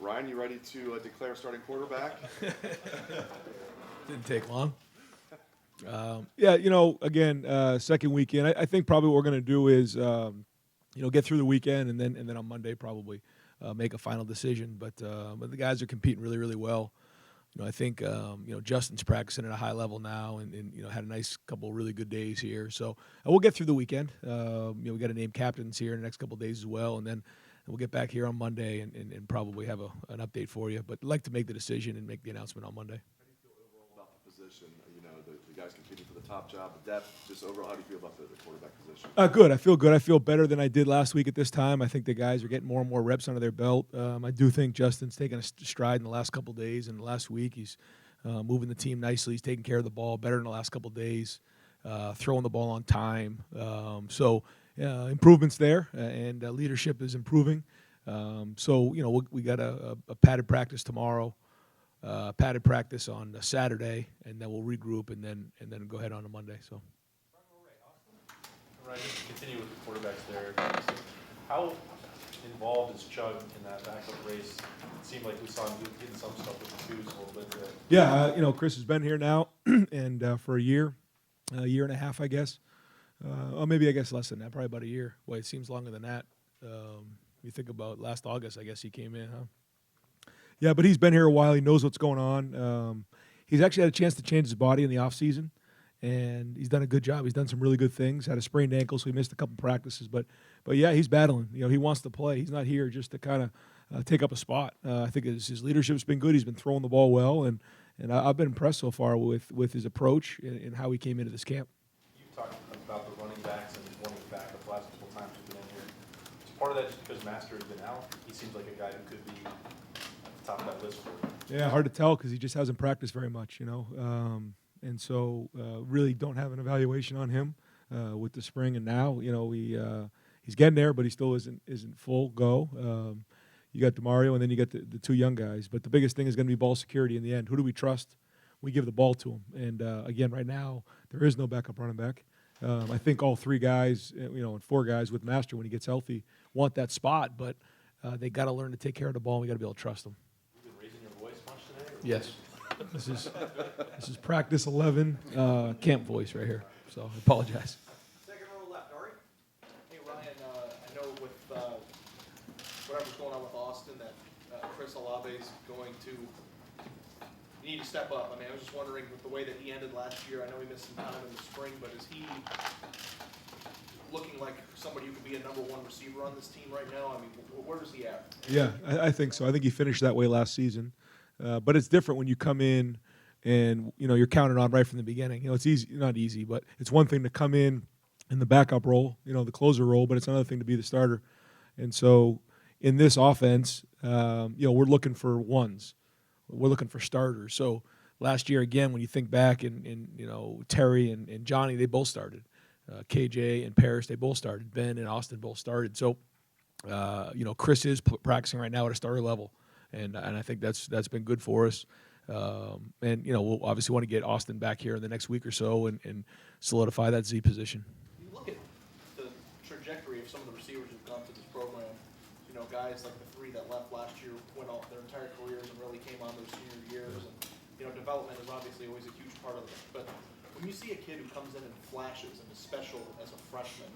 Ryan, you ready to declare starting quarterback? Didn't take long. Yeah, again, second weekend. I think probably what we're going to do is, get through the weekend and then on Monday probably make a final decision. But the guys are competing really, really well. I think Justin's practicing at a high level now, and had a nice couple of really good days here. So we'll get through the weekend. We got to name captains here in the next couple of days as well, and then we'll get back here on Monday and probably have an update for you. But I'd like to make the decision and make the announcement on Monday. How do you feel overall about the position? The guys competing for the top job, the depth. Just overall, how do you feel about the quarterback position? Good. I feel good. I feel better than I did last week at this time. I think the guys are getting more and more reps under their belt. I do think Justin's taken a stride in the last couple of days, and the last week he's moving the team nicely. He's taking care of the ball better in the last couple of days, throwing the ball on time. So improvements there, and leadership is improving. We got a padded practice tomorrow, padded practice on Saturday, and then we'll regroup and then go ahead on a Monday. So. Right, just to continue with the quarterbacks there. How involved is Chug in that backup race? It seemed like we saw him getting some stuff with the twos a little bit there. Yeah, Chris has been here now, and for a year and a half, I guess. Or maybe I guess less than that, probably about a year. Well, it seems longer than that. You think about last August, I guess he came in, huh? Yeah, but he's been here a while. He knows what's going on. He's actually had a chance to change his body in the offseason, and he's done a good job. He's done some really good things. Had a sprained ankle, so he missed a couple practices. But yeah, he's battling. He wants to play. He's not here just to kind of take up a spot. I think his leadership's been good. He's been throwing the ball well, and I've been impressed so far with his approach and how he came into this camp. You've talked about the running backs and running back the last couple times you've been in here. Is part of that just because Master has been out? He seems like a guy who could be at the top of that list for you. Yeah, hard to tell because he just hasn't practiced very much, and so really don't have an evaluation on him with the spring and now. He's getting there, but he still isn't full go. You got DeMario, and then you got the two young guys. But the biggest thing is going to be ball security in the end. Who do we trust? We give the ball to him. And again, right now there is no backup running back. I think all three guys, and four guys with Master when he gets healthy, want that spot, but they got to learn to take care of the ball. And we got to be able to trust them. You've been raising your voice much today? Yes. This is practice 11 camp voice right here. So I apologize. Second row left, Ari. Hey, Ryan, I know with whatever's going on with Austin that Chris Olave's going to need to step up. I mean, I was just wondering with the way that he ended last year, I know he missed some time in the spring, but is he looking like somebody who could be a number one receiver on this team right now? I mean, where is he at? Yeah, I think so. I think he finished that way last season. But it's different when you come in and, you're counted on right from the beginning. It's easy, not easy, but it's one thing to come in the backup role, the closer role, but it's another thing to be the starter. And so in this offense, we're looking for ones. We're looking for starters. So last year, again, when you think back and Terry and Johnny, they both started. KJ and Parrish, they both started. Ben and Austin both started. So, Chris is practicing right now at a starter level. And I think that's been good for us. We'll obviously want to get Austin back here in the next week or so and solidify that Z position. You look at the trajectory of some of the receivers who've gone through this program. Guys like the three that left last year went off their entire careers and really came on their senior years. And development is obviously always a huge part of it. But when you see a kid who comes in and flashes and is special as a freshman,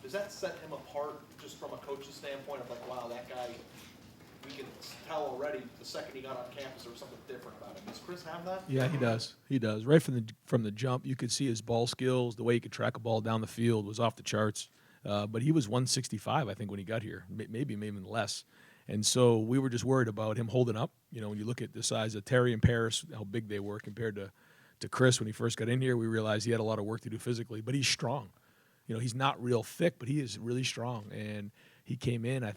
does that set him apart just from a coach's standpoint of like, wow, that guy? We can tell already the second he got on campus there was something different about him. Does Chris have that? Yeah, he does. He does. Right from the jump, you could see his ball skills, the way he could track a ball down the field was off the charts. But he was 165, I think, when he got here, maybe even less. And so we were just worried about him holding up. When you look at the size of Terry and Paris, how big they were compared to Chris when he first got in here, we realized he had a lot of work to do physically. But he's strong. He's not real thick, but he is really strong. And he came in, I'm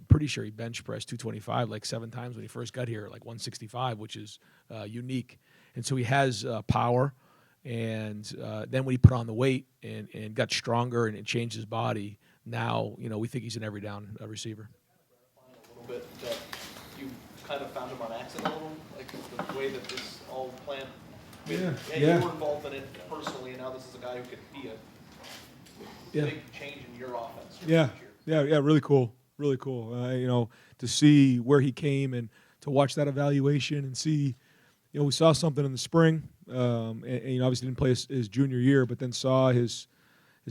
pretty sure he bench pressed 225 like 7 times when he first got here, like 165, which is unique. And so he has power. And then when he put on the weight and got stronger and changed his body, now, we think he's an every down receiver. A little bit that you kind of found him on accident a little, like the way that this all planned. Yeah. You were involved in it personally, and now this is a guy who could be a big change in your offense. Yeah, really cool. really cool. To see where he came and to watch that evaluation and see, we saw something in the spring, and obviously didn't play his junior year, but then saw his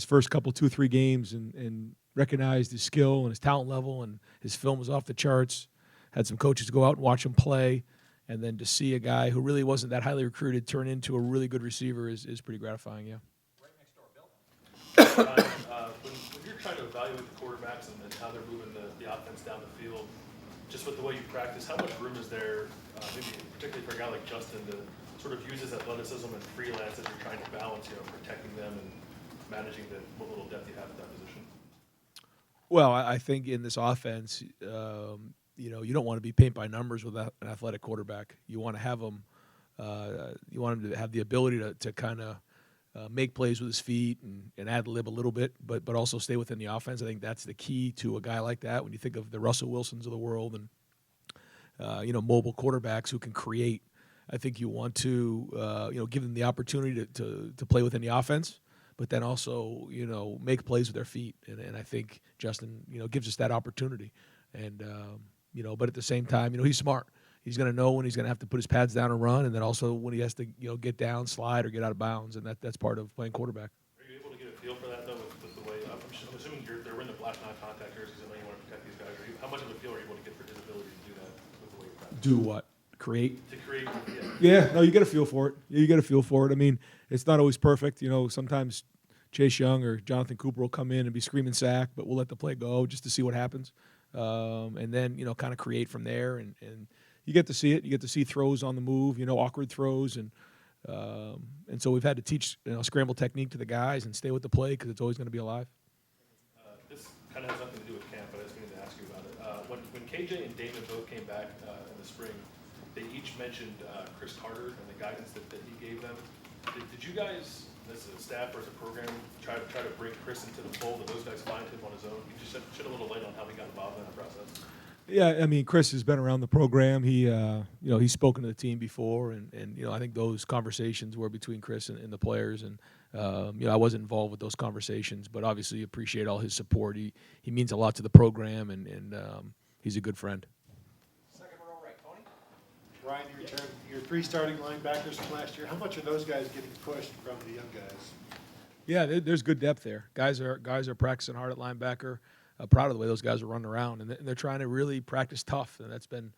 first couple, 2-3 games and recognized his skill and his talent level, and his film was off the charts. Had some coaches go out and watch him play, and then to see a guy who really wasn't that highly recruited turn into a really good receiver is pretty gratifying, yeah. Right next door, Bill. When you're trying to evaluate the quarterbacks and how they're moving the offense down the field, just with the way you practice, how much room is there, maybe particularly for a guy like Justin, to sort of use his athleticism and freelance as you're trying to balance, protecting them and managing what little depth you have at that position? Well, I think in this offense, you don't want to be paint by numbers with an athletic quarterback. You want to have him. You want him to have the ability to kind of make plays with his feet and ad lib a little bit, but also stay within the offense. I think that's the key to a guy like that. When you think of the Russell Wilsons of the world and mobile quarterbacks who can create, I think you want to give them the opportunity to play within the offense, but then also make plays with their feet. And I think Justin gives us that opportunity. And but at the same time, he's smart. He's going to know when he's going to have to put his pads down and run, and then also when he has to get down, slide, or get out of bounds, and that's part of playing quarterback. Are you able to get a feel for that though with the way I'm assuming they're in the black non-contact jerseys and you want to protect these guys? How much of a feel are you able to get for his ability to do that with the way you practice? Do what? Create? To create, Yeah, no, you get a feel for it. You get a feel for it. I mean, it's not always perfect. Sometimes Chase Young or Jonathan Cooper will come in and be screaming sack, but we'll let the play go just to see what happens. And then, kind of create from there. And you get to see it. You get to see throws on the move, awkward throws. And so we've had to teach, scramble technique to the guys and stay with the play because it's always going to be alive. This kind of has nothing to do with camp, but I just needed to ask you about it. When KJ and Damon both came back in the spring, they each mentioned Chris Carter and the guidance that he gave them. Did you guys, as a staff or as a program, try to bring Chris into the fold? Did those guys find him on his own? You just shed a little light on how he got involved in that process. Yeah, I mean, Chris has been around the program. He, he's spoken to the team before, and I think those conversations were between Chris and the players. And I wasn't involved with those conversations, but obviously appreciate all his support. He means a lot to the program, and he's a good friend. Second row right, Tony? Ryan, you returned your 3 starting linebackers from last year. How much are those guys getting pushed from the young guys? Yeah, there's good depth there. Guys are practicing hard at linebacker. Proud of the way those guys are running around, and they're trying to really practice tough. And that's been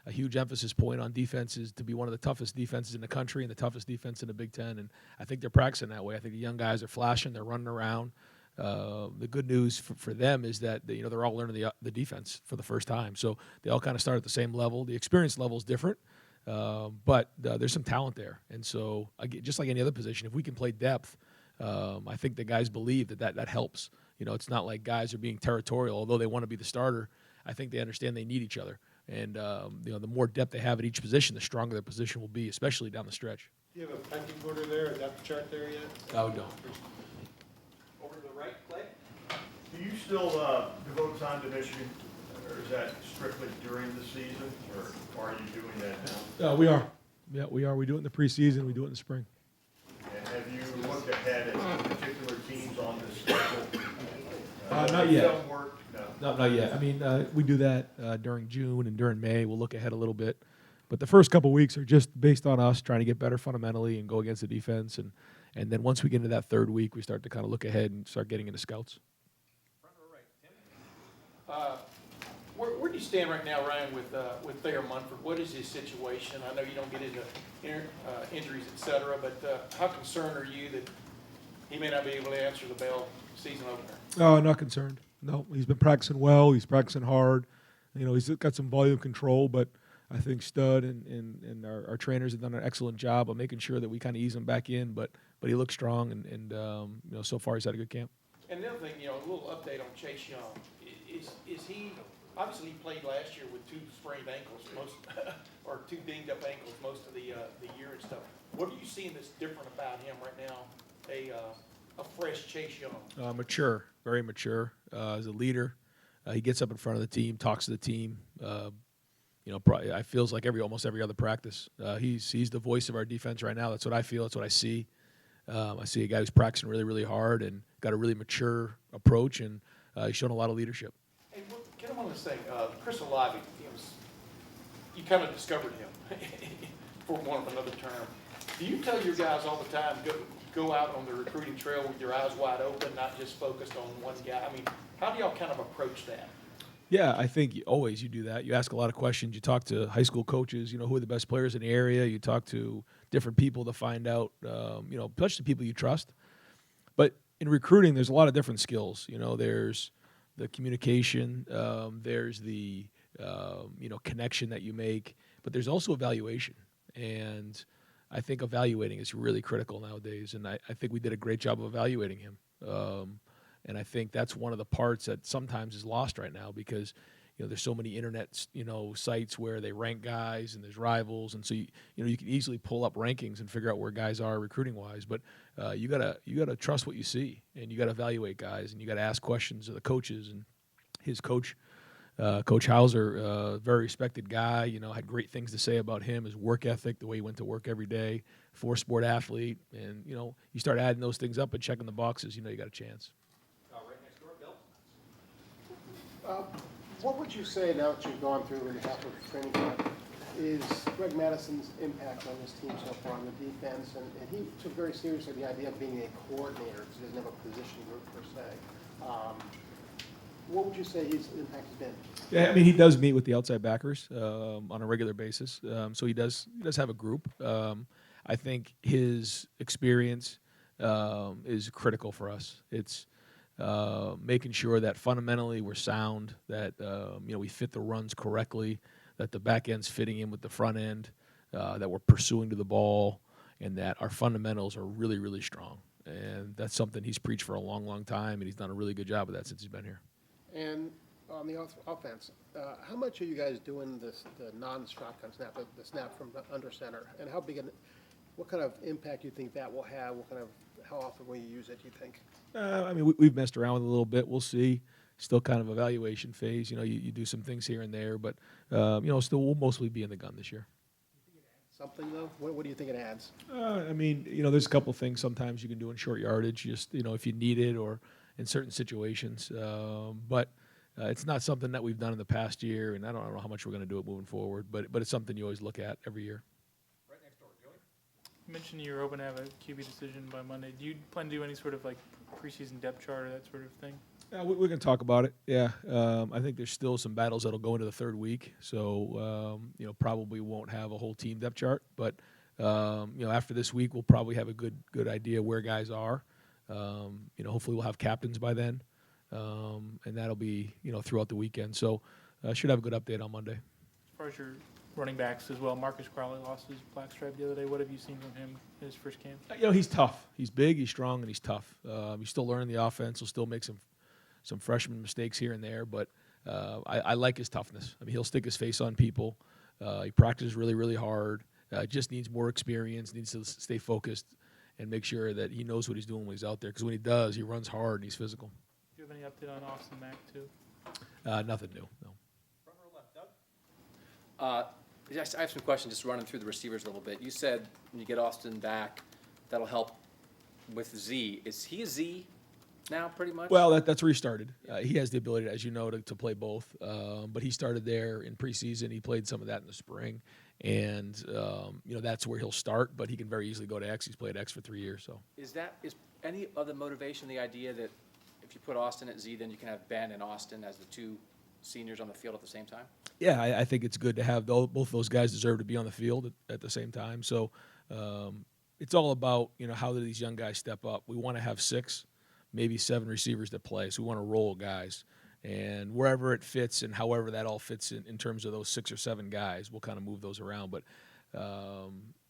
a huge emphasis point on defenses to be one of the toughest defenses in the country and the toughest defense in the Big Ten. And I think they're practicing that way. I think the young guys are flashing. They're running around. The good news for them is that they're all learning the defense for the first time. So they all kind of start at the same level. The experience level is different, but there's some talent there. And so just like any other position, if we can play depth, I think the guys believe that helps. It's not like guys are being territorial, although they want to be the starter. I think they understand they need each other. And, the more depth they have at each position, the stronger their position will be, especially down the stretch. Do you have a pecking order there, a depth chart there yet? Oh, no. Over to the right, Clay? Do you still devote time to Michigan, or is that strictly during the season, or are you doing that now? We are. Yeah, we are. We do it in the preseason. We do it in the spring. And have you looked ahead at particular teams on this schedule? Not yet. Film work? No. Not yet. I mean, we do that during June and during May. We'll look ahead a little bit. But the first couple weeks are just based on us trying to get better fundamentally and go against the defense. And then once we get into that third week, we start to kind of look ahead and start getting into scouts. Front row right, Tim? Where do you stand right now, Ryan, with Thayer Munford? What is his situation? I know you don't get into injuries, et cetera, but how concerned are you that he may not be able to answer the bell season opener? Oh, not concerned. No, he's been practicing well. He's practicing hard. He's got some volume control, but I think Stud and our trainers have done an excellent job of making sure that we kind of ease him back in. But he looks strong, and so far he's had a good camp. And the other thing, a little update on Chase Young. Is he obviously he played last year with 2 sprained ankles, or 2 dinged up ankles most of the year and stuff. What are you seeing that's different about him right now? A fresh Chase Young. Mature, very mature. As a leader, he gets up in front of the team, talks to the team. I feels like almost every other practice. He's the voice of our defense right now. That's what I feel. That's what I see. I see a guy who's practicing really, really hard and got a really mature approach, and he's shown a lot of leadership. Hey, get Jim, on this thing, Chris Olave, you kind of discovered him, for want of another term. Do you tell your guys all the time, go out on the recruiting trail with your eyes wide open, not just focused on one guy? I mean, how do y'all kind of approach that? Yeah, I think always you do that. You ask a lot of questions. You talk to high school coaches, who are the best players in the area. You talk to different people to find out, especially people you trust. But in recruiting, there's a lot of different skills. There's the communication, there's the, connection that you make, but there's also evaluation. And I think evaluating is really critical nowadays. And I think we did a great job of evaluating him. And I think that's one of the parts that sometimes is lost right now because, there's so many internet, sites where they rank guys and there's rivals. And so, you can easily pull up rankings and figure out where guys are recruiting wise. But you gotta trust what you see and you gotta evaluate guys and you gotta ask questions of the coaches. And his coach, Coach Hauser, very respected guy, had great things to say about him, his work ethic, the way he went to work every day, four-sport athlete. And, you start adding those things up and checking the boxes, you got a chance. Right next door, Bill. What would you say now that you've gone through and half of training camp is Greg Mattison's impact on this team so far on the defense? And he took very seriously the idea of being a coordinator because he doesn't have a position group per se. What would you say his impact has been? Yeah, he does meet with the outside backers on a regular basis. So he does have a group. I think his experience is critical for us. It's making sure that fundamentally we're sound, that we fit the runs correctly, that the back end's fitting in with the front end, that we're pursuing to the ball, and that our fundamentals are really, really strong. And that's something he's preached for a long, long time, and he's done a really good job of that since he's been here. And on the offense, how much are you guys doing the non-shotgun snap, the snap from under center, and what kind of impact do you think that will have? How often will you use it, do you think? We've messed around with it a little bit. We'll see. Still kind of evaluation phase. You do some things here and there, but still we'll mostly be in the gun this year. Something though? What do you think it adds? There's a couple things sometimes you can do in short yardage, just if you need it or in certain situations. But it's not something that we've done in the past year, and I don't know how much we're going to do it moving forward. But it's something you always look at every year. Right next door, Joey. You mentioned you're hoping to have a QB decision by Monday. Do you plan to do any sort of preseason depth chart or that sort of thing? Yeah, we can talk about it. Yeah, I think there's still some battles that'll go into the third week, so probably won't have a whole team depth chart. But after this week, we'll probably have a good idea where guys are. Hopefully we'll have captains by then, and that'll be throughout the weekend. So should have a good update on Monday. As far as your running backs as well, Marcus Crowley lost his black stripe the other day. What have you seen from him in his first camp? He's tough. He's big, he's strong, and he's tough. He's still learning the offense. He'll still make some freshman mistakes here and there, but I like his toughness. He'll stick his face on people. He practices really, really hard. Just needs more experience, needs to stay focused and make sure that he knows what he's doing when he's out there. Because when he does, he runs hard and he's physical. Do you have any update on Austin Mack, too? Nothing new, no. Front row left, Doug. I have some questions just running through the receivers a little bit. You said when you get Austin back, that'll help with Z. Is he a Z now, pretty much? Well, that's where he started. He has the ability, as you know, to play both. But he started there in preseason. He played some of that in the spring. And, that's where he'll start. But he can very easily go to X. He's played X for 3 years. So Is any of the motivation the idea that if you put Austin at Z, then you can have Ben and Austin as the two seniors on the field at the same time? Yeah, I think it's good to have both those guys deserve to be on the field at the same time. So it's all about, how do these young guys step up. We want to have 6, maybe 7 receivers that play. So we want to roll guys. And wherever it fits and however that all fits in terms of those 6 or 7 guys, we'll kind of move those around. But,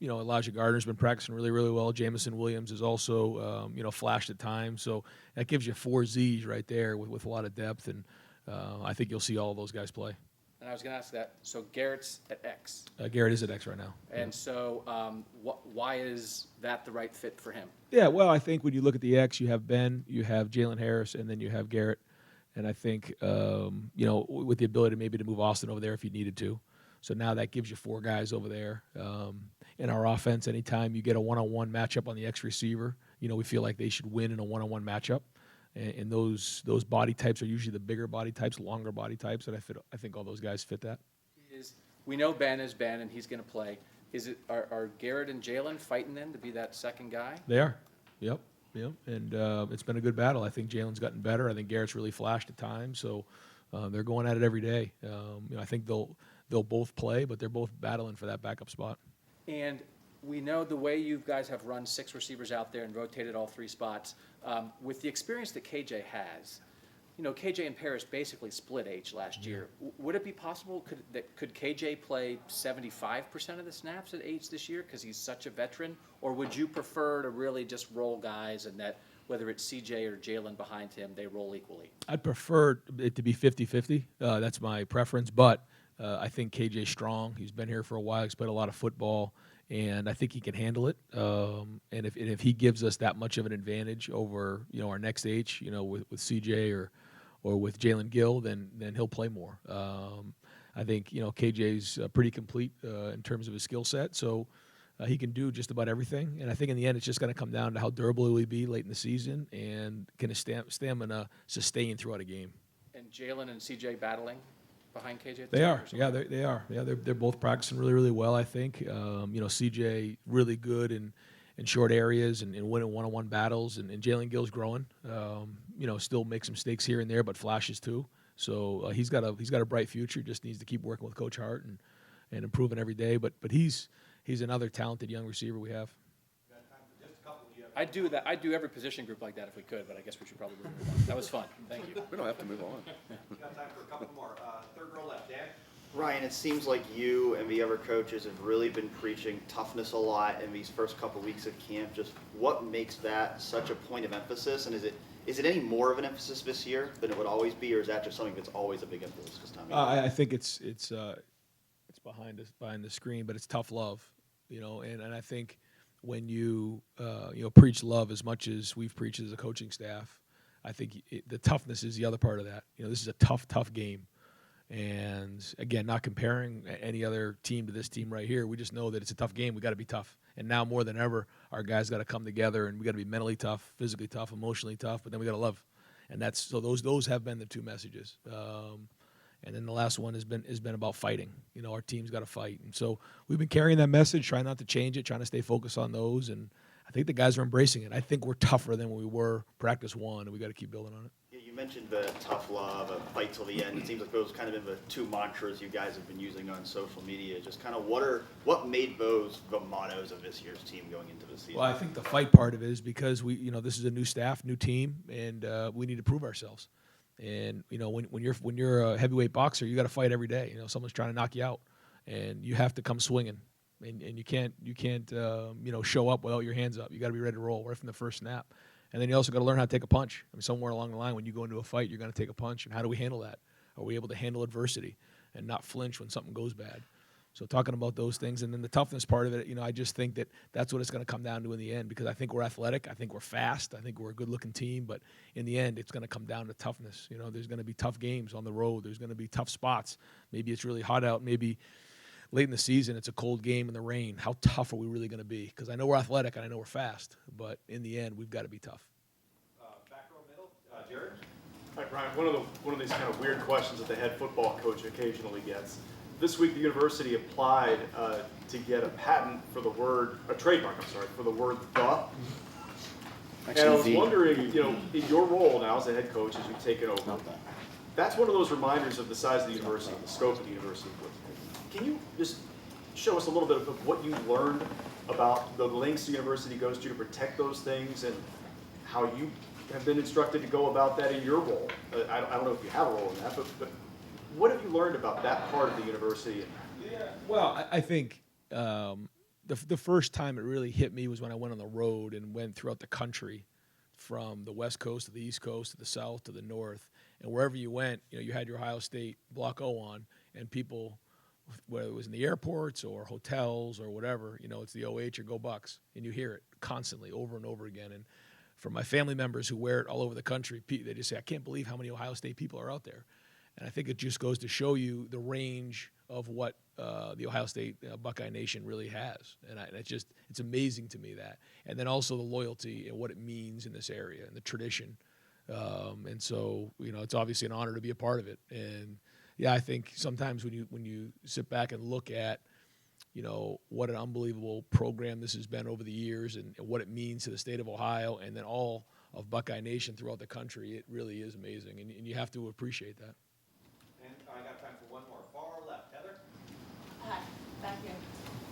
Elijah Gardner's been practicing really, really well. Jamison Williams is also, flashed at times. So that gives you 4 Zs right there with a lot of depth. And I think you'll see all of those guys play. And I was going to ask that. So Garrett's at X. Garrett is at X right now. And so why is that the right fit for him? Yeah, well, I think when you look at the X, you have Ben, you have Jalen Harris, and then you have Garrett. And I think, with the ability maybe to move Austin over there if you needed to. So now that gives you 4 guys over there. In our offense, anytime you get a one-on-one matchup on the X receiver, we feel like they should win in a one-on-one matchup. and those body types are usually the bigger body types, longer body types, and I think all those guys fit that. We know Ben is Ben, and he's going to play. Are Garrett and Jalen fighting then to be that second guy? They are. Yep. And it's been a good battle. I think Jalen's gotten better. I think Garrett's really flashed at times. So they're going at it every day. I think they'll both play, but they're both battling for that backup spot. And we know the way you guys have run 6 receivers out there and rotated all 3 spots. With the experience that KJ has, KJ and Paris basically split H last year. Would it be possible could KJ play 75% of the snaps at H this year because he's such a veteran? Or would you prefer to really just roll guys and that whether it's CJ or Jalen behind him, they roll equally? I'd prefer it to be 50-50. That's my preference. But I think KJ's strong. He's been here for a while. He's played a lot of football. And I think he can handle it. And if he gives us that much of an advantage over our next H, with CJ or with Jalen Gill, then he'll play more. I think KJ's pretty complete in terms of his skill set, so he can do just about everything. And I think in the end, it's just going to come down to how durable will he be late in the season, and can his stamina sustain throughout a game. And Jalen and CJ battling behind KJ? They are. Yeah, they are. Yeah, they're both practicing really, really well, I think. CJ really good in short areas and winning one-on-one battles, and Jalen Gill's growing. Still makes mistakes here and there, but flashes too. So he's got a bright future. Just needs to keep working with Coach Hart and improving every day. But he's another talented young receiver we have. I'd do that. I'd do every position group like that if we could, but I guess we should probably move on. That was fun. Thank you. We don't have to move on. Got time for a couple more. Third row left, Dan. Ryan, it seems like you and the other coaches have really been preaching toughness a lot in these first couple of weeks of camp. Just what makes that such a point of emphasis, and is it any more of an emphasis this year than it would always be, or is that just something that's always a big emphasis this time? I think it's behind the screen, but it's tough love, and I think when you preach love as much as we've preached as a coaching staff, I think the toughness is the other part of that. This is a tough game. And again, not comparing any other team to this team right here. We just know that it's a tough game. We got to be tough. And now more than ever, our guys got to come together, and we got to be mentally tough, physically tough, emotionally tough. But then we got to love. And those have been the 2 messages. And then the last one has been about fighting. Our team's got to fight. And so we've been carrying that message, trying not to change it, trying to stay focused on those. And I think the guys are embracing it. I think we're tougher than we were practice 1, and we got to keep building on it. You mentioned the tough love, a fight till the end. It seems like those kind of been the 2 mantras you guys have been using on social media. Just kind of what made those the mottos of this year's team going into the season? Well, I think the fight part of it is because this is a new staff, new team, and we need to prove ourselves. And when you're a heavyweight boxer, you got to fight every day. Someone's trying to knock you out, and you have to come swinging. And you can't show up without your hands up. You got to be ready to roll right from the first snap. And then you also got to learn how to take a punch. Somewhere along the line, when you go into a fight, you're going to take a punch. And how do we handle that? Are we able to handle adversity and not flinch when something goes bad? So talking about those things, and then the toughness part of it, I just think that's what it's going to come down to in the end, because I think we're athletic, I think we're fast, I think we're a good-looking team, but in the end, it's going to come down to toughness. There's going to be tough games on the road. There's going to be tough spots. Maybe it's really hot out. Maybe late in the season, it's a cold game in the rain. How tough are we really going to be? Because I know we're athletic and I know we're fast, but in the end, we've got to be tough. Back row middle, Jared. All right, Brian, one of these kind of weird questions that the head football coach occasionally gets. This week, the university applied to get a patent for a trademark, for the word "the." And I was wondering, in your role now as the head coach, as you've taken over, that's one of those reminders of the size of the university, the scope of the university. Can you just show us a little bit of what you learned about the lengths the university goes to protect those things, and how you have been instructed to go about that in your role? I don't know if you have a role in that, but what have you learned about that part of the university? Well, I think the first time it really hit me was when I went on the road and went throughout the country, from the West Coast to the East Coast to the South to the North, and wherever you went, you had your Ohio State Block O on, and people, whether it was in the airports or hotels or whatever, it's the OH or Go Bucks, and you hear it constantly over and over again. And for my family members who wear it all over the country, they just say, I can't believe how many Ohio State people are out there. And I think it just goes to show you the range of what the Ohio State Buckeye Nation really has. And it's amazing to me that. And then also the loyalty and what it means in this area and the tradition And so, it's obviously an honor to be a part of it. And yeah, I think sometimes when you sit back and look at, what an unbelievable program this has been over the years and what it means to the state of Ohio and then all of Buckeye Nation throughout the country, it really is amazing. And you have to appreciate that. And I got time for one more. Far left, Heather? Hi, back here.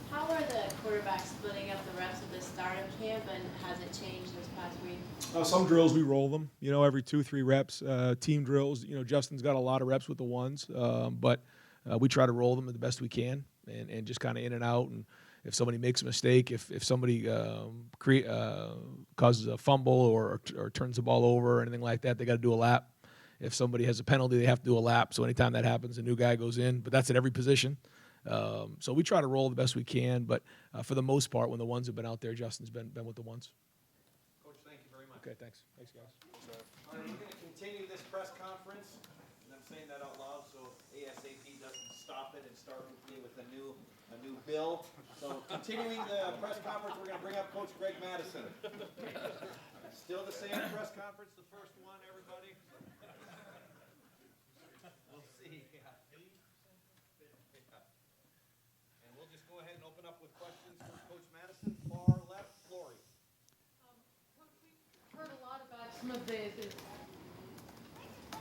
How are the quarterbacks splitting up the reps at the start of camp, and has it changed this past week? Some drills we roll them, every 2-3 reps. Team drills, Justin's got a lot of reps with the ones, but we try to roll them the best we can and just kind of in and out. And if somebody makes a mistake, if somebody causes a fumble or turns the ball over or anything like that, they got to do a lap. If somebody has a penalty, they have to do a lap. So anytime that happens, a new guy goes in. But that's at every position. So we try to roll the best we can. But for the most part, when the ones have been out there, Justin's been with the ones. Coach, thank you very much. Okay, thanks. Thanks, guys. All right, we're going to continue this press conference, and I'm saying that out loud so ASAP doesn't stop it and start with me with a new bill. So continuing the press conference, we're going to bring up Coach Greg Mattison. Still the same press conference, the first one, everybody? We'll see. And we'll just go ahead and open up with questions for Coach Mattison. Far left, Lori. We've heard a lot about some of the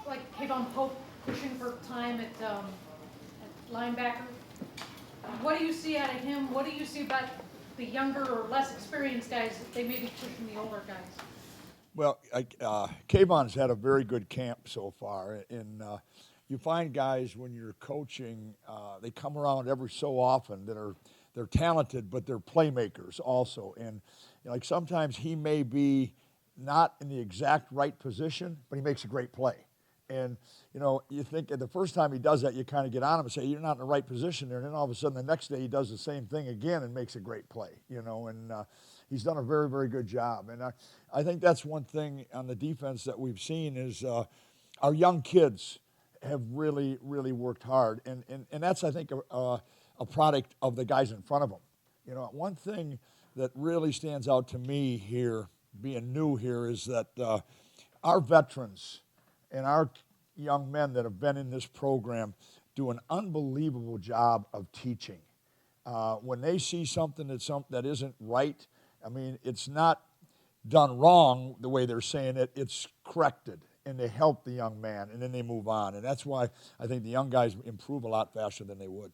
like Kayvon Pope pushing for time at linebacker. What do you see out of him? What do you see about the younger or less experienced guys that they may be pushing the older guys? Well, Kayvon's had a very good camp so far, and you find guys when you're coaching, they come around every so often they're talented, but they're playmakers also. And like sometimes he may be not in the exact right position, but he makes a great play. And, you think the first time he does that, you kind of get on him and say, you're not in the right position there. And then all of a sudden the next day he does the same thing again and makes a great play, and he's done a very, very good job. And I think that's one thing on the defense that we've seen is our young kids have really, really worked hard. And that's, I think, a product of the guys in front of them. One thing that really stands out to me here, being new here, is that our veterans and our young men that have been in this program do an unbelievable job of teaching. When they see something that isn't right, I mean, it's not done wrong the way they're saying it, it's corrected, and they help the young man, and then they move on. And that's why I think the young guys improve a lot faster than they would.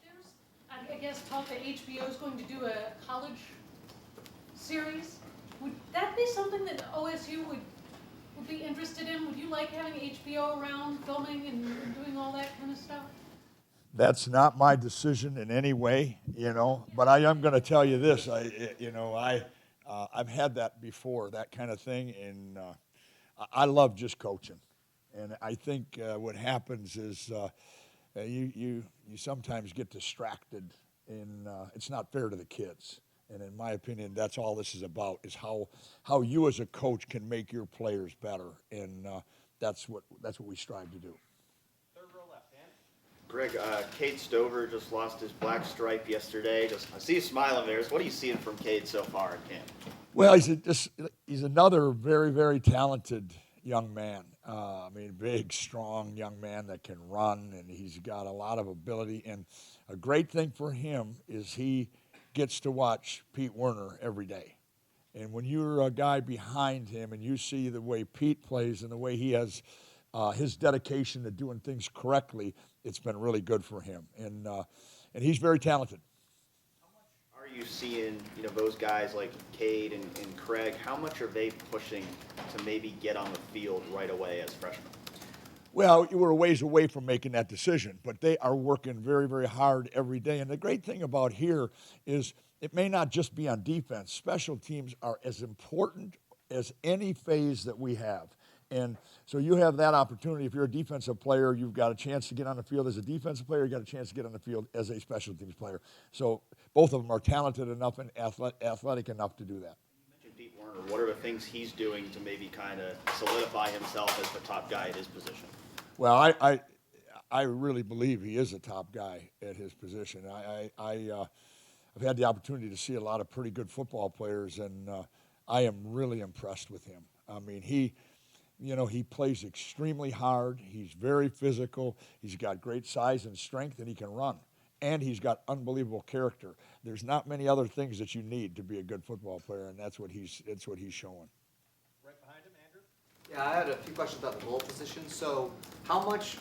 There's, I guess, talk that HBO is going to do a college series. Would that be something that OSU would be interested in? Would you like having HBO around filming and doing all that kind of stuff? That's not my decision in any way, but I am going to tell you this. I've had that before, that kind of thing, and I love just coaching. And I think what happens is you sometimes get distracted, and it's not fair to the kids. And in my opinion, that's all this is about, is how you as a coach can make your players better. And that's what we strive to do. Third row left, Dan. Greg, Cade Stover just lost his black stripe yesterday. I see you smiling there. What are you seeing from Cade so far in camp? Well, he's another very, very talented young man. Big, strong young man that can run, and he's got a lot of ability. And a great thing for him is he gets to watch Pete Werner every day. And when you're a guy behind him and you see the way Pete plays and the way he has his dedication to doing things correctly, it's been really good for him. And he's very talented. How much are you seeing, those guys like Cade and Craig, how much are they pushing to maybe get on the field right away as freshmen? Well, we're a ways away from making that decision, but they are working very, very hard every day. And the great thing about here is it may not just be on defense. Special teams are as important as any phase that we have. And so you have that opportunity. If you're a defensive player, you've got a chance to get on the field as a defensive player. You've got a chance to get on the field as a special teams player. So both of them are talented enough and athletic enough to do that. You mentioned Pete Werner. What are the things he's doing to maybe kind of solidify himself as the top guy at his position? Well, I really believe he is a top guy at his position. I've had the opportunity to see a lot of pretty good football players, and I am really impressed with him. I mean, he plays extremely hard. He's very physical. He's got great size and strength, and he can run. And he's got unbelievable character. There's not many other things that you need to be a good football player, and that's what he's showing. Right behind him, Andrew? Yeah, I had a few questions about the goal position. So how much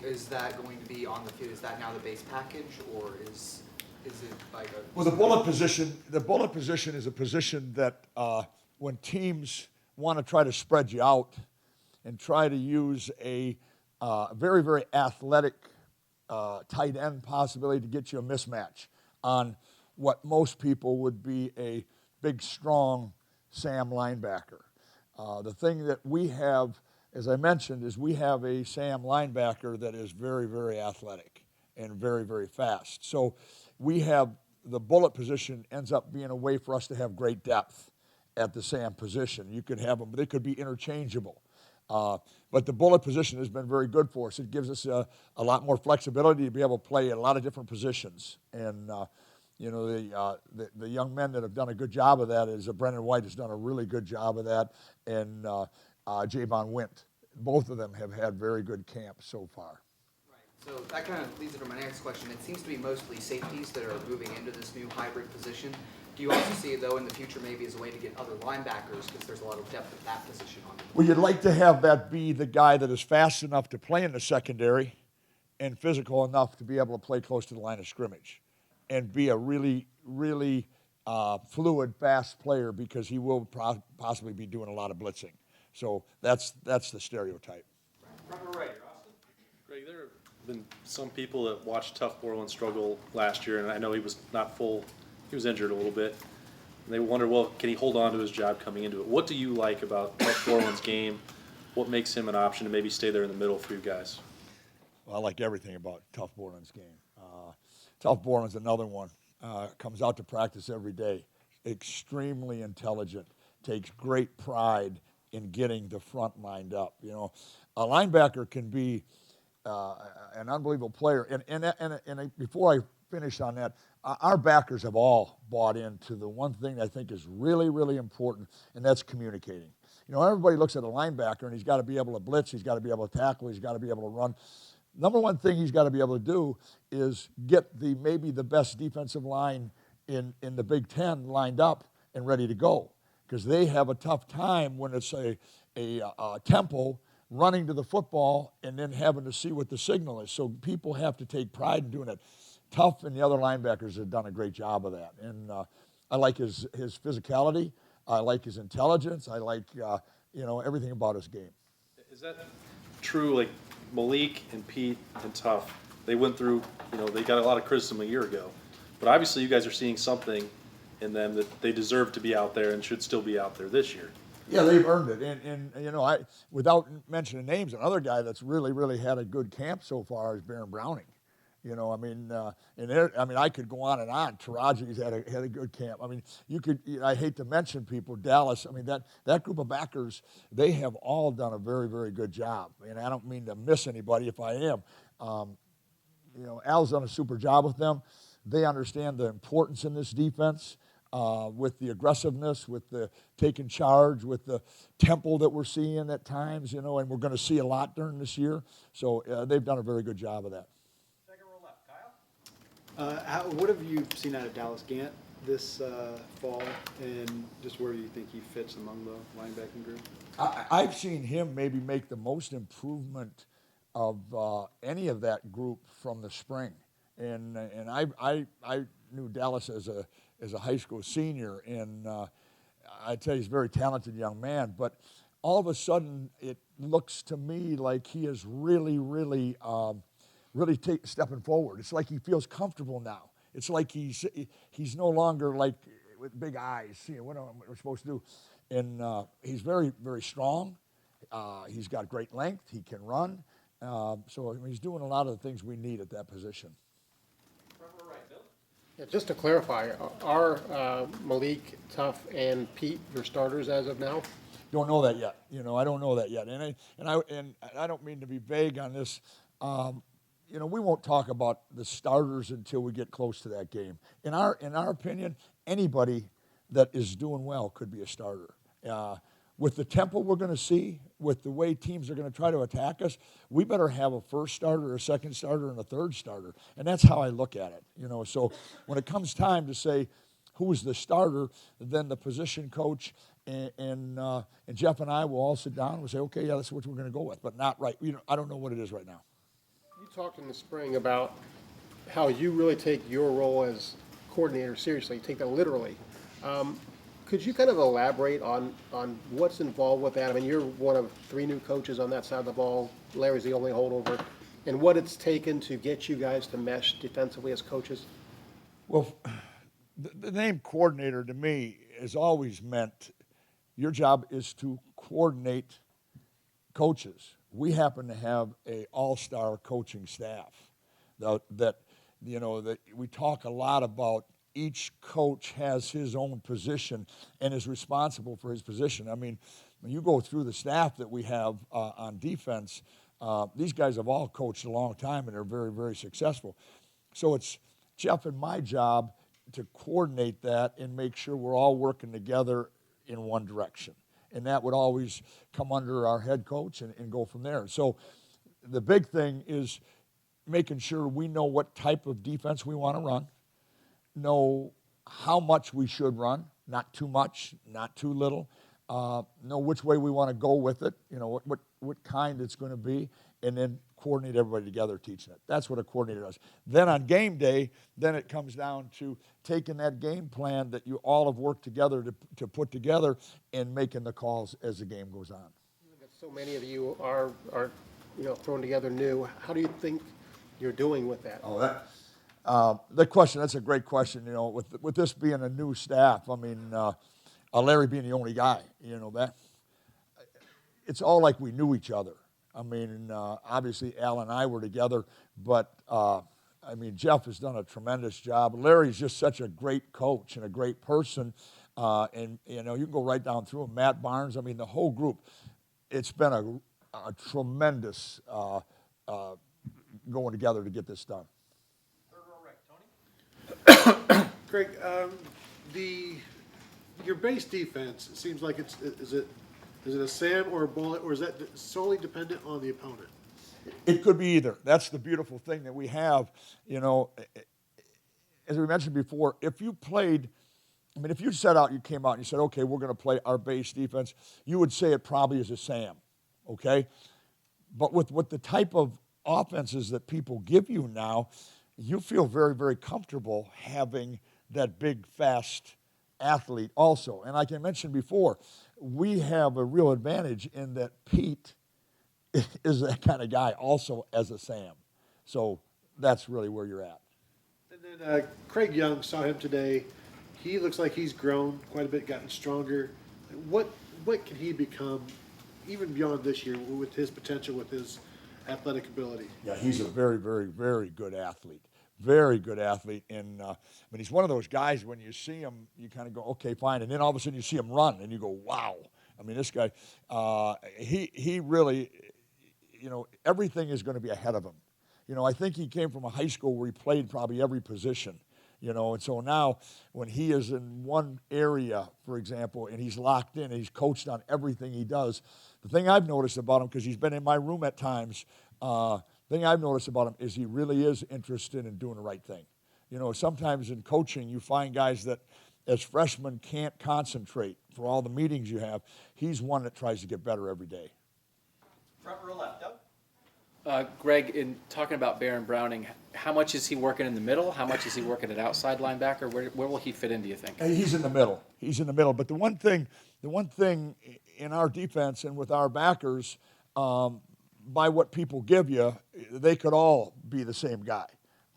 is that going to be on the field? Is that now the base package, or is it like a... Well, the bullet position is a position that when teams want to try to spread you out and try to use a very, very athletic tight end possibility to get you a mismatch on what most people would be a big, strong Sam linebacker. The thing that we have, as I mentioned, is we have a Sam linebacker that is very, very athletic and very, very fast. So we have the bullet position ends up being a way for us to have great depth at the Sam position. You could have them, they could be interchangeable. But the bullet position has been very good for us. It gives us a lot more flexibility to be able to play a lot of different positions. And, the young men that have done a good job of that is Brendan White has done a really good job of that, and Javon Wint. Both of them have had very good camps so far. So that kind of leads into my next question. It seems to be mostly safeties that are moving into this new hybrid position. Do you also see, though, in the future maybe as a way to get other linebackers, because there's a lot of depth at that position on the Well, you'd like to have that be the guy that is fast enough to play in the secondary and physical enough to be able to play close to the line of scrimmage and be a really, really fluid, fast player, because he will possibly be doing a lot of blitzing. So that's the stereotype. Greg, there have been some people that watched Tough Borland struggle last year, and I know he was not full. He was injured a little bit. And they wonder, well, can he hold on to his job coming into it? What do you like about Tough Borland's game? What makes him an option to maybe stay there in the middle for you guys? Well, I like everything about Tough Borland's game. Tough Borland's another one. Comes out to practice every day. Extremely intelligent. Takes great pride in getting the front lined up. You know, a linebacker can be an unbelievable player. And before I finish on that, our backers have all bought into the one thing that I think is really, really important, and that's communicating. You know, everybody looks at a linebacker, and he's got to be able to blitz, he's got to be able to tackle, he's got to be able to run. Number one thing he's got to be able to do is get maybe the best defensive line in the Big Ten lined up and ready to go, because they have a tough time when it's a tempo running to the football and then having to see what the signal is. So people have to take pride in doing it. Tough and the other linebackers have done a great job of that. And I like his physicality. I like his intelligence. I like, everything about his game. Is that true? Like Malik and Pete and Tough, they went through, they got a lot of criticism a year ago. But obviously you guys are seeing something in them that they deserve to be out there and should still be out there this year. Yeah, they've earned it. And without mentioning names, another guy that's really, really had a good camp so far is Baron Browning. I could go on and on. Taraji's had a good camp. I hate to mention people, Dallas. That group of backers, they have all done a very, very good job. And I don't mean to miss anybody if I am. Al's done a super job with them. They understand the importance in this defense, with the aggressiveness, with the taking charge, with the tempo that we're seeing at times, and we're going to see a lot during this year. So they've done a very good job of that. What have you seen out of Dallas Gant this fall, and just where do you think he fits among the linebacking group? I've seen him maybe make the most improvement of any of that group from the spring, and I knew Dallas as a high school senior, and I tell you, he's a very talented young man. But all of a sudden, it looks to me like he is really, really. Really stepping forward. It's like he feels comfortable now. It's like he's no longer like with big eyes, what we're supposed to do. And he's very, very strong. He's got great length. He can run. So he's doing a lot of the things we need at that position. Yeah, just to clarify, are Malik, Tough, and Pete your starters as of now? Don't know that yet. I don't know that yet. And I don't mean to be vague on this. We won't talk about the starters until we get close to that game. In our opinion, anybody that is doing well could be a starter. with the tempo we're going to see, with the way teams are going to try to attack us, we better have a first starter, a second starter, and a third starter. And that's how I look at it. So when it comes time to say who is the starter, then the position coach and Jeff and I will all sit down and we'll say, okay, yeah, that's what we're going to go with, but not right. I don't know what it is right now. You talked in the spring about how you really take your role as coordinator seriously, you take that literally. Could you kind of elaborate on what's involved with that? I mean, you're one of 3 new coaches on that side of the ball. Larry's the only holdover. And what it's taken to get you guys to mesh defensively as coaches? Well, the name coordinator to me has always meant your job is to coordinate coaches. We happen to have an all-star coaching staff that we talk a lot about. Each coach has his own position and is responsible for his position. I mean, when you go through the staff that we have on defense, these guys have all coached a long time and are very, very successful. So it's Jeff and my job to coordinate that and make sure we're all working together in one direction. And that would always come under our head coach and go from there. So the big thing is making sure we know what type of defense we want to run, know how much we should run, not too much, not too little, know which way we want to go with it, what kind it's going to be, and then coordinate everybody together teaching it. That's what a coordinator does. Then on game day, then it comes down to taking that game plan that you all have worked together to put together and making the calls as the game goes on. So many of you are thrown together new. How do you think you're doing with that? That's a great question. With this being a new staff, I mean, Larry being the only guy, that it's all like we knew each other. I mean, obviously Al and I were together, but Jeff has done a tremendous job. Larry's just such a great coach and a great person, and you can go right down through him. Matt Barnes, I mean, the whole group. It's been a tremendous going together to get this done. Greg, your base defense, it seems like is it a SAM or a bullet, or is that solely dependent on the opponent? It could be either. That's the beautiful thing that we have. As we mentioned before, if you set out, you came out and you said, okay, we're going to play our base defense, you would say it probably is a SAM, okay? But with the type of offenses that people give you now, you feel very, very comfortable having that big, fast athlete also. And like I mentioned before, we have a real advantage in that Pete is that kind of guy also as a Sam. So that's really where you're at. And then Craig Young, saw him today. He looks like he's grown quite a bit, gotten stronger. What can he become, even beyond this year, with his potential, with his athletic ability? Yeah, he's a very, very, very good athlete. Very good athlete. And he's one of those guys, when you see him, you kind of go, okay, fine. And then all of a sudden you see him run, and you go, wow. I mean, this guy, he really, everything is going to be ahead of him. I think he came from a high school where he played probably every position, and so now when he is in one area, for example, and he's locked in and he's coached on everything he does, the thing I've noticed about him, because he's been in my room at times, thing I've noticed about him is he really is interested in doing the right thing. Sometimes in coaching, you find guys that as freshmen can't concentrate for all the meetings you have. He's one that tries to get better every day. Front row left, Doug. Greg, in talking about Baron Browning, how much is he working in the middle? How much is he working at outside linebacker? Where will he fit in, do you think? He's in the middle. He's in the middle. But the one thing in our defense and with our backers, by what people give you, they could all be the same guy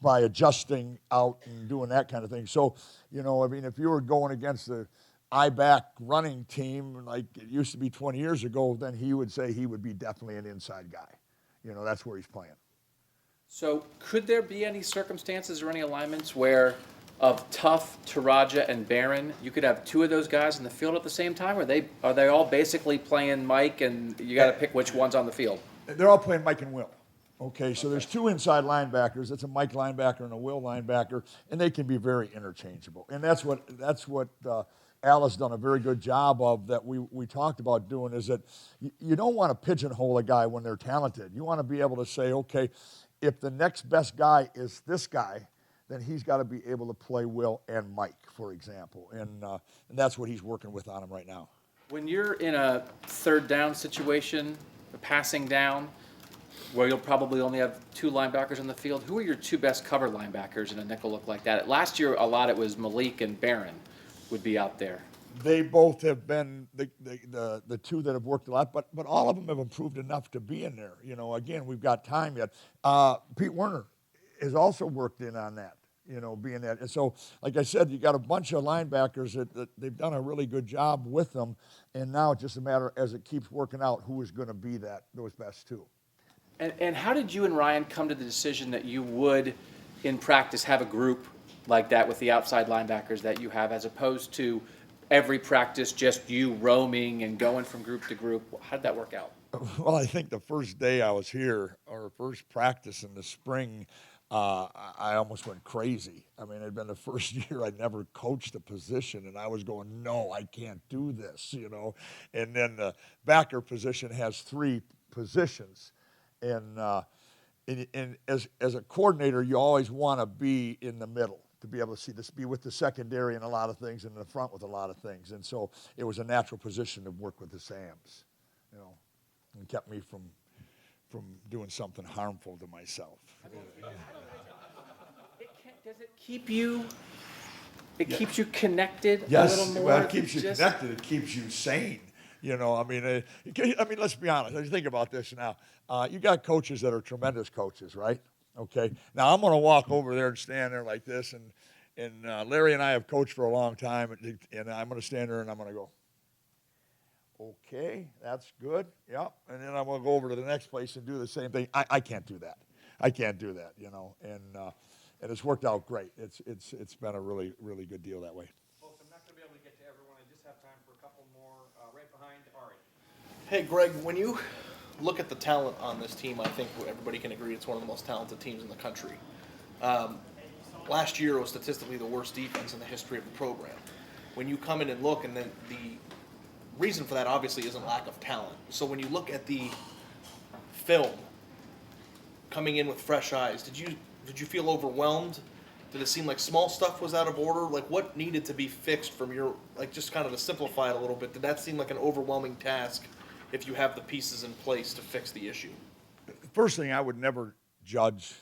by adjusting out and doing that kind of thing. So, if you were going against the I-back running team like it used to be 20 years ago, then he would say he would be definitely an inside guy. That's where he's playing. So could there be any circumstances or any alignments where of Tough, Taraja, and Barron, you could have two of those guys in the field at the same time? Are they all basically playing Mike, and you got to pick which one's on the field? They're all playing Mike and Will. Okay, so there's two inside linebackers. It's a Mike linebacker and a Will linebacker, and they can be very interchangeable. And that's what Al has done a very good job of that we talked about doing is that you don't want to pigeonhole a guy when they're talented. You want to be able to say, okay, if the next best guy is this guy, then he's got to be able to play Will and Mike, for example. And that's what he's working with on him right now. When you're in a third down situation, a passing down, where you'll probably only have 2 linebackers on the field, who are your 2 best cover linebackers in a nickel look like that? Last year, a lot it was Malik and Barron would be out there. They both have been the 2 that have worked a lot, but all of them have improved enough to be in there. You know, again, we've got time yet. Pete Werner has also worked in on that, you know, being that. And so, like I said, you got a bunch of linebackers that they've done a really good job with them, and now it's just a matter, as it keeps working out, who is going to be those best 2. And how did you and Ryan come to the decision that you would, in practice, have a group like that with the outside linebackers that you have, as opposed to every practice just you roaming and going from group to group? How did that work out? Well, I think the first day I was here, or first practice in the spring, I almost went crazy. I mean, it had been the first year I'd never coached a position, and I was going, no, I can't do this, you know. And then the backer position has 3 positions. And as a coordinator, you always want to be in the middle, to be able to see this, be with the secondary in a lot of things, and in the front with a lot of things. And so it was a natural position to work with the Sams, you know, and kept me from doing something harmful to myself. Does it keep you? It keeps you connected a Yes, little more. well, it keeps you connected. It keeps you sane. You know, I mean, let's be honest. Let's think about this now. You got coaches that are tremendous coaches, right? Okay. Now I'm going to walk over there and stand there like this, and Larry and I have coached for a long time, and I'm going to stand there and I'm going to go, okay, that's good, yeah. And then I'm going to go over to the next place and do the same thing. I can't do that. I can't do that, you know. And it's worked out great. It's been a really, really good deal that way. Folks, I'm not going to be able to get to everyone. I just have time for a couple more. Right behind Ari. Hey, Greg, when you look at the talent on this team, I think everybody can agree it's one of the most talented teams in the country. Last year was statistically the worst defense in the history of the program. When you come in and look, and then the reason for that obviously isn't lack of talent. So when you look at the film, coming in with fresh eyes, did you feel overwhelmed? Did it seem like small stuff was out of order? Like, what needed to be fixed from your, like, just kind of to simplify it a little bit, did that seem like an overwhelming task if you have the pieces in place to fix the issue? First thing, I would never judge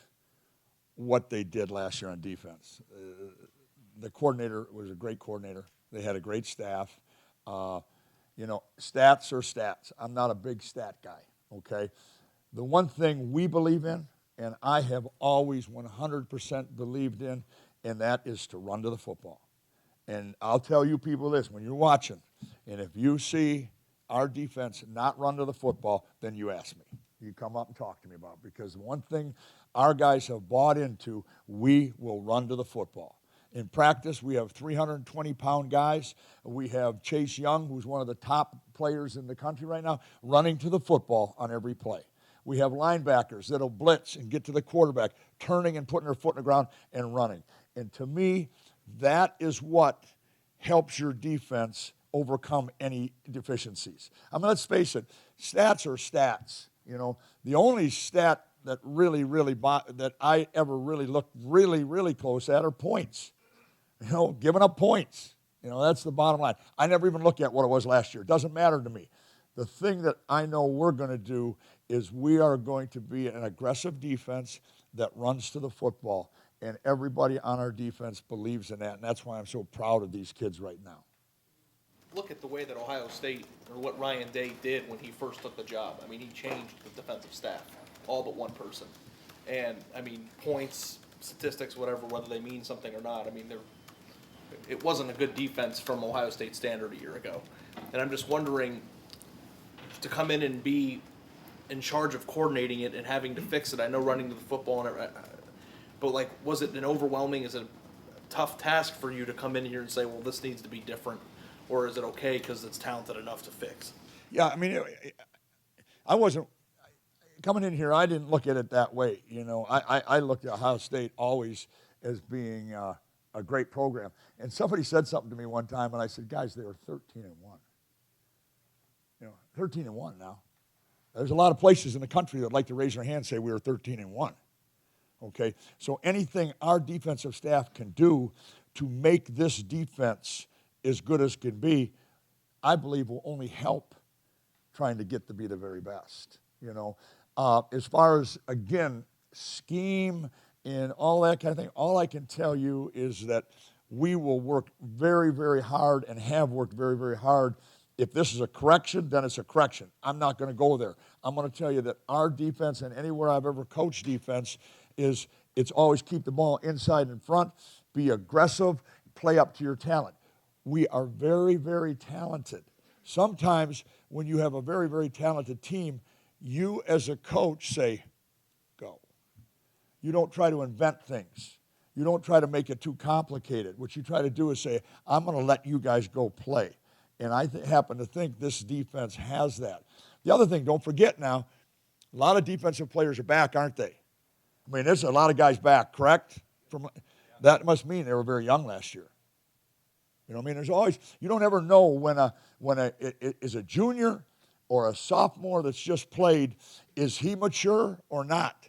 what they did last year on defense. The coordinator was a great coordinator. They had a great staff. You know, stats are stats. I'm not a big stat guy, okay? The one thing we believe in, and I have always 100% believed in, and that is to run to the football. And I'll tell you people this, when you're watching, and if you see our defense not run to the football, then you ask me. You come up and talk to me about it, because one thing our guys have bought into, we will run to the football. In practice, we have 320-pound guys. We have Chase Young, who's one of the top players in the country right now, running to the football on every play. We have linebackers that'll blitz and get to the quarterback, turning and putting their foot in the ground and running. And to me, that is what helps your defense overcome any deficiencies. I mean, let's face it, stats are stats. You know, the only stat that that I ever really looked really close at are points. You know, giving up points. You know, that's the bottom line. I never even looked at what it was last year. It doesn't matter to me. The thing that I know we're going to do is we are going to be an aggressive defense that runs to the football, and everybody on our defense believes in that, and that's why I'm so proud of these kids right now. Look at the way that Ohio State, or what Ryan Day did when he first took the job. I mean, he changed the defensive staff, all but one person. And, I mean, points, statistics, whatever, whether they mean something or not, I mean, it wasn't a good defense from Ohio State standard a year ago. And I'm just wondering, to come in and be in charge of coordinating it and having to fix it, I know running to the football, but, like, was it an overwhelming, is it a tough task for you to come in here and say, well, this needs to be different? Or is it okay because it's talented enough to fix? Yeah, I mean, I wasn't coming in here. I didn't look at it that way. You know, I looked at Ohio State always as being a great program. And somebody said something to me one time, and I said, guys, they were 13-1. 13-1 now. There's a lot of places in the country that like to raise their hand and say we were 13-1. Okay, so anything our defensive staff can do to make this defense as good as can be, I believe will only help trying to get to be the very best. As far as, again, scheme and all that kind of thing, all I can tell you is that we will work very, very hard and have worked very, very hard. If this is a correction, then it's a correction. I'm not going to go there. I'm going to tell you that our defense, and anywhere I've ever coached defense, is it's always keep the ball inside and front, be aggressive, play up to your talent. We are very, very talented. Sometimes when you have a very, very talented team, you as a coach say, go. You don't try to invent things. You don't try to make it too complicated. What you try to do is say, I'm going to let you guys go play. And I happen to think this defense has that. The other thing, don't forget now, a lot of defensive players are back, aren't they? I mean, there's a lot of guys back, correct? That must mean they were very young last year. I mean, there's always, you don't ever know when is a junior or a sophomore that's just played, is he mature or not?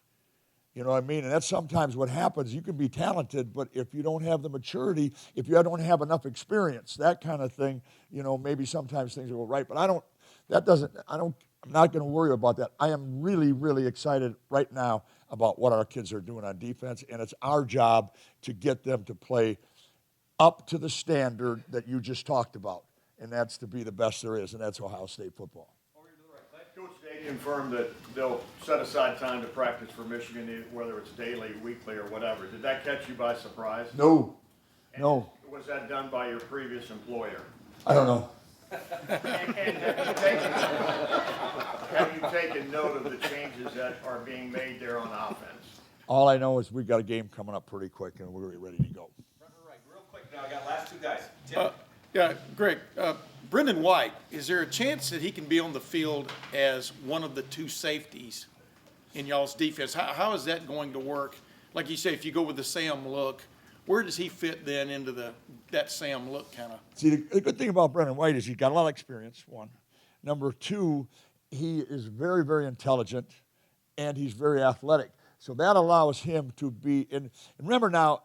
You know what I mean? And that's sometimes what happens. You can be talented, but if you don't have the maturity, if you don't have enough experience, that kind of thing, maybe sometimes things will go right. But I'm not going to worry about that. I am really, really excited right now about what our kids are doing on defense, and it's our job to get them to play up to the standard that you just talked about, and that's to be the best there is, and that's Ohio State football. Coach Day confirmed that they'll set aside time to practice for Michigan, whether it's daily, weekly, or whatever. Did that catch you by surprise? No. Was that done by your previous employer? I don't know. Have you taken note of the changes that are being made there on offense? All I know is we've got a game coming up pretty quick, and we're ready to go. Right, real quick now, I got last two guys. Tim? Yeah, Greg, Brendan White, is there a chance that he can be on the field as one of the two safeties in y'all's defense? How is that going to work? Like you say, if you go with the Sam look, where does he fit then into that Sam look kind of? See, the good thing about Brendan White is he's got a lot of experience, one. Number two, he is very, very intelligent, and he's very athletic. So that allows him to be, and remember now,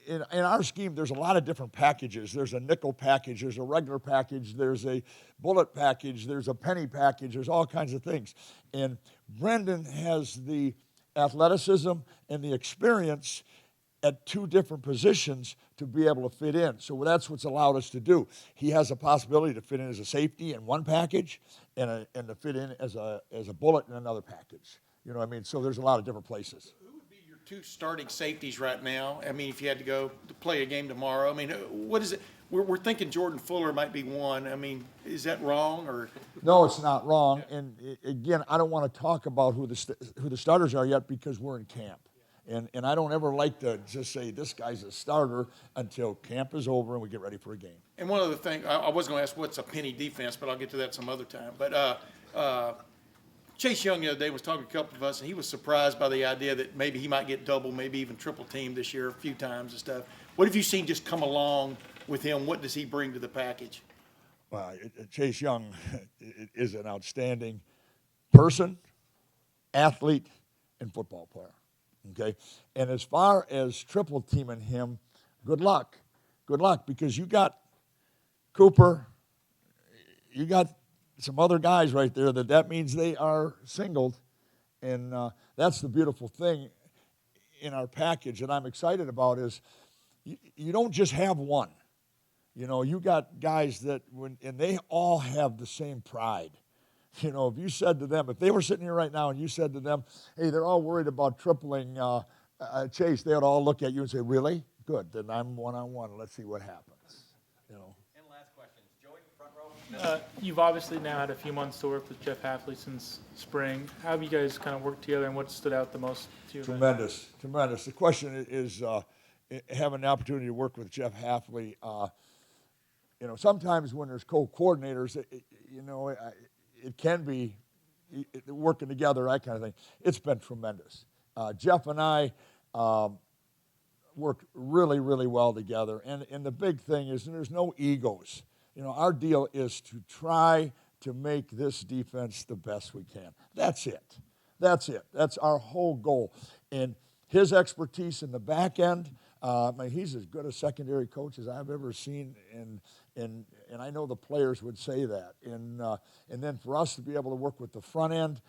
in our scheme, there's a lot of different packages. There's a nickel package, there's a regular package, there's a bullet package, there's a penny package, there's all kinds of things. And Brendan has the athleticism and the experience at two different positions to be able to fit in. So that's what's allowed us to do. He has a possibility to fit in as a safety in one package and to fit in as a bullet in another package. You know what I mean? So there's a lot of different places. Two starting safeties right now. I mean, if you had to go to play a game tomorrow, I mean, what is it? We're thinking Jordan Fuller might be one. I mean, is that wrong or? No, it's not wrong. And again, I don't want to talk about who the starters are yet because we're in camp. And I don't ever like to just say this guy's a starter until camp is over and we get ready for a game. And one other thing, I was going to ask what's a penny defense, but I'll get to that some other time. But Chase Young the other day was talking to a couple of us, and he was surprised by the idea that maybe he might get double, maybe even triple teamed this year a few times and stuff. What have you seen just come along with him? What does he bring to the package? Well, Chase Young is an outstanding person, athlete, and football player. Okay? And as far as triple teaming him, good luck. Good luck, because you got Cooper, you got some other guys right there that means they are singled. And that's the beautiful thing in our package that I'm excited about is you don't just have one. You know, you got guys that and they all have the same pride. You know, if you said to them, if they were sitting here right now and you said to them, hey, they're all worried about tripling Chase, they would all look at you and say, really? Good, then I'm one-on-one. Let's see what happens. You know. And last question, Joey, front row. You've obviously now had a few months to work with Jeff Hafley since spring. How have you guys kind of worked together, and what stood out the most to you? Tremendous. The question is having the opportunity to work with Jeff Hafley. You know, sometimes when there's co-coordinators, it can be working together, that kind of thing. It's been tremendous. Jeff and I work really, really well together. And the big thing is there's no egos. You know, our deal is to try to make this defense the best we can. That's it. That's it. That's our whole goal. And his expertise in the back end, I mean, he's as good a secondary coach as I've ever seen, and I know the players would say that. And then for us to be able to work with the front end,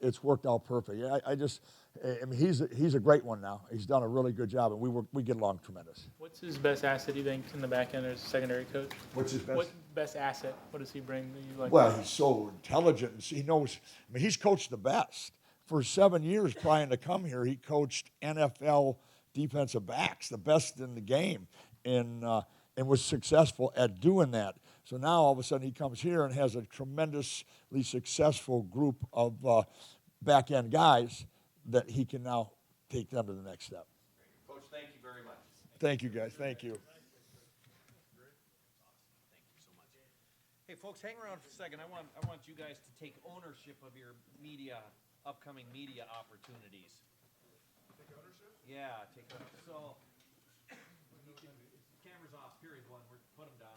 it's worked out perfect. I mean, he's a great one now. He's done a really good job, and we get along tremendous. What's his best asset, do you think, in the back end as a secondary coach? What's his best? What best asset? What does he bring that you like? Well, he's so intelligent. And he knows. I mean, he's coached the best. For 7 years prior to come here, he coached NFL defensive backs, the best in the game, and was successful at doing that. So now all of a sudden he comes here and has a tremendously successful group of back end guys that he can now take them to the next step. Coach, thank you very much. Thank you, guys. Thank you. Hey, folks, hang around for a second. I want you guys to take ownership of your upcoming media opportunities. Take ownership? Yeah, take ownership. So, cameras off, period one. We're put them down.